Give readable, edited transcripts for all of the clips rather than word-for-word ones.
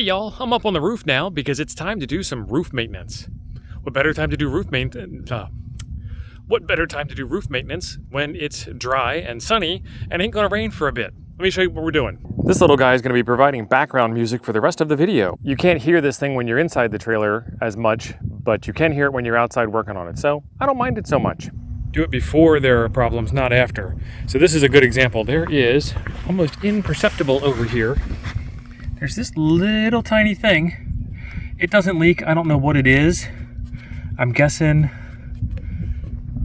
Hey y'all, I'm up on the roof now because it's time to do some roof maintenance. What better time to do roof maintenance? What better time to do roof maintenance when it's dry and sunny and ain't gonna rain for a bit? Let me show you what we're doing. This little guy is gonna be providing background music for the rest of the video. You can't hear this thing when you're inside the trailer as much, but you can hear it when you're outside working on it, so I don't mind it so much. Do it before there are problems, not after. So this is a good example. There is, almost imperceptible over here, there's this little tiny thing. It doesn't leak. I don't know what it is. I'm guessing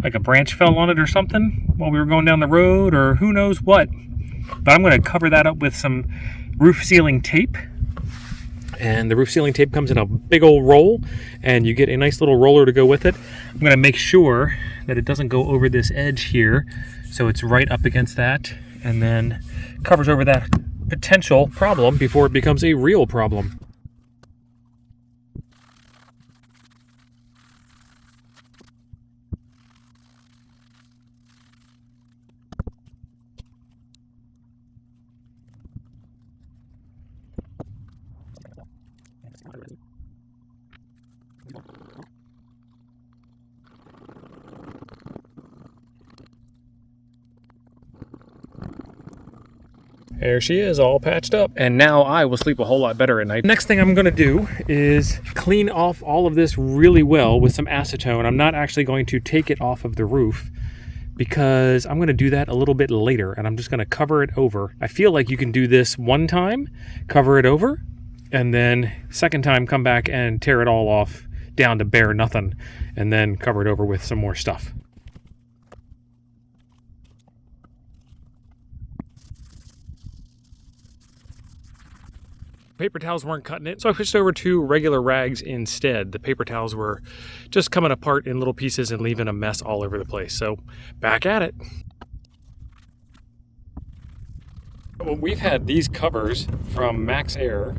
like a branch fell on it or something while we were going down the road, or who knows what. But I'm going to cover that up with some roof sealing tape. And the roof sealing tape comes in a big old roll, and you get a nice little roller to go with it. I'm going to make sure that it doesn't go over this edge here, so it's right up against that, and then covers over that potential problem before it becomes a real problem. There she is, all patched up. And now I will sleep a whole lot better at night. Next thing I'm gonna do is clean off all of this really well with some acetone. I'm not actually going to take it off of the roof because I'm gonna do that a little bit later, and I'm just gonna cover it over. I feel like you can do this one time, cover it over, and then second time come back and tear it all off down to bare nothing, and then cover it over with some more stuff. Paper towels weren't cutting it, so I switched over to regular rags instead. The paper towels were just coming apart in little pieces and leaving a mess all over the place. So back at it. Well, we've had these covers from Max Air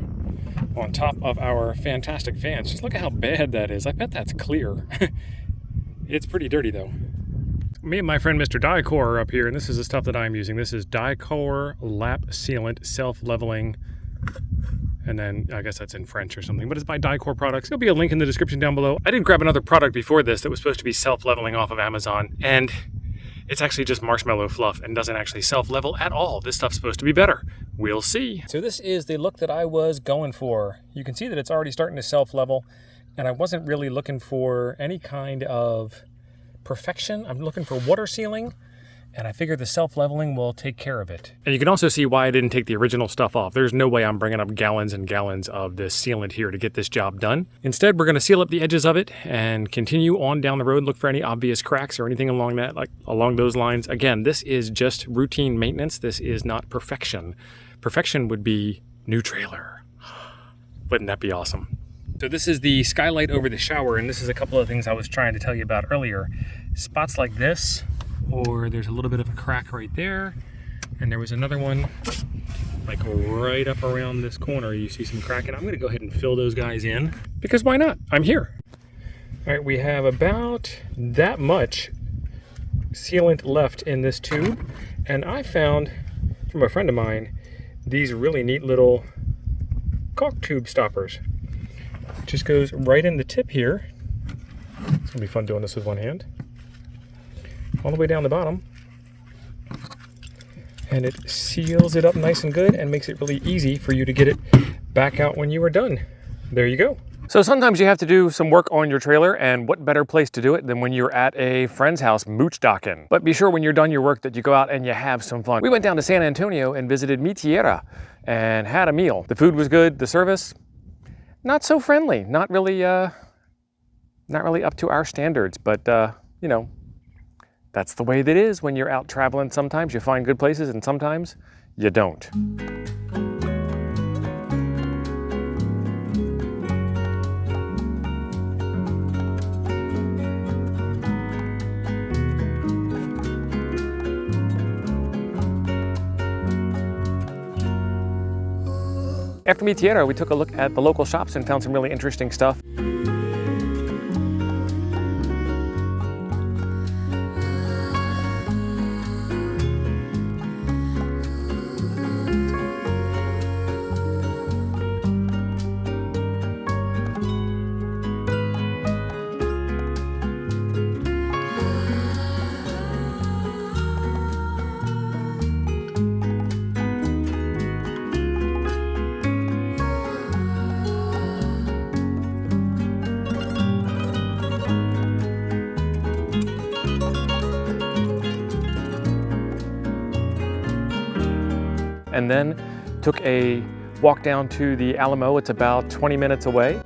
on top of our fantastic fans. Just look at how bad that is. I bet that's clear. It's pretty dirty though. Me and my friend Mr. Dicor are up here, and this is the stuff that I'm using. This is Dicor Lap Sealant Self-Leveling. And then I guess that's in French or something, but it's by Dicor Products. There'll be a link in the description down below. I did grab another product before this that was supposed to be self-leveling off of Amazon, and it's actually just marshmallow fluff and doesn't actually self-level at all. This stuff's supposed to be better. We'll see. So this is the look that I was going for. You can see that it's already starting to self-level, and I wasn't really looking for any kind of perfection. I'm looking for water sealing, and I figured the self-leveling will take care of it. And you can also see why I didn't take the original stuff off. There's no way I'm bringing up gallons and gallons of this sealant here to get this job done. Instead, we're gonna seal up the edges of it and continue on down the road, look for any obvious cracks or anything along that, like along those lines. Again, this is just routine maintenance. This is not perfection. Perfection would be new trailer. Wouldn't that be awesome? So this is the skylight over the shower, and this is a couple of things I was trying to tell you about earlier. Spots like this, or there's a little bit of a crack right there, and there was another one like right up around this corner. You see some cracking. I'm gonna go ahead and fill those guys in because why not? I'm here. All right, we have about that much sealant left in this tube, and I found from a friend of mine these really neat little caulk tube stoppers. It just goes right in the tip here. It's gonna be fun doing this with one hand. All the way down the bottom, and it seals it up nice and good and makes it really easy for you to get it back out when you are done. There you go. So sometimes you have to do some work on your trailer, and what better place to do it than when you're at a friend's house mooch docking. But be sure when you're done your work that you go out and you have some fun. We went down to San Antonio and visited Mi Tierra and had a meal. The food was good, the service, not so friendly, not really up to our standards, but you know, that's the way that it is when you're out traveling. Sometimes you find good places and sometimes you don't. After Mi Tierra, we took a look at the local shops and found some really interesting stuff. and then took a walk down to the Alamo. It's about 20 minutes away.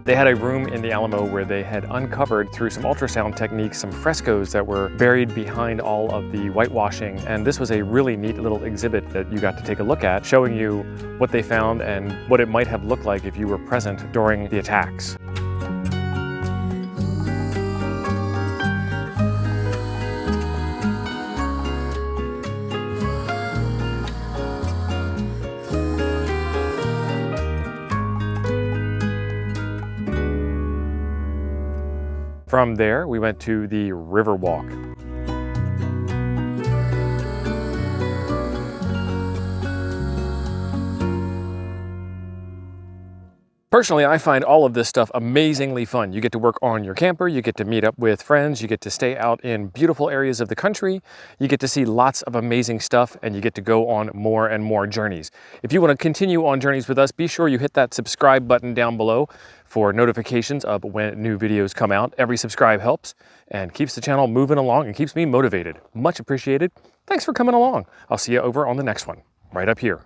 They had a room in the Alamo where they had uncovered, through some ultrasound techniques, some frescoes that were buried behind all of the whitewashing. And this was a really neat little exhibit that you got to take a look at, showing you what they found and what it might have looked like if you were present during the attacks. From there, we went to the Riverwalk. Personally, I find all of this stuff amazingly fun. You get to work on your camper, you get to meet up with friends, you get to stay out in beautiful areas of the country, you get to see lots of amazing stuff, and you get to go on more and more journeys. If you want to continue on journeys with us, be sure you hit that subscribe button down below for notifications of when new videos come out. Every subscribe helps and keeps the channel moving along and keeps me motivated. Much appreciated. Thanks for coming along. I'll see you over on the next one, right up here.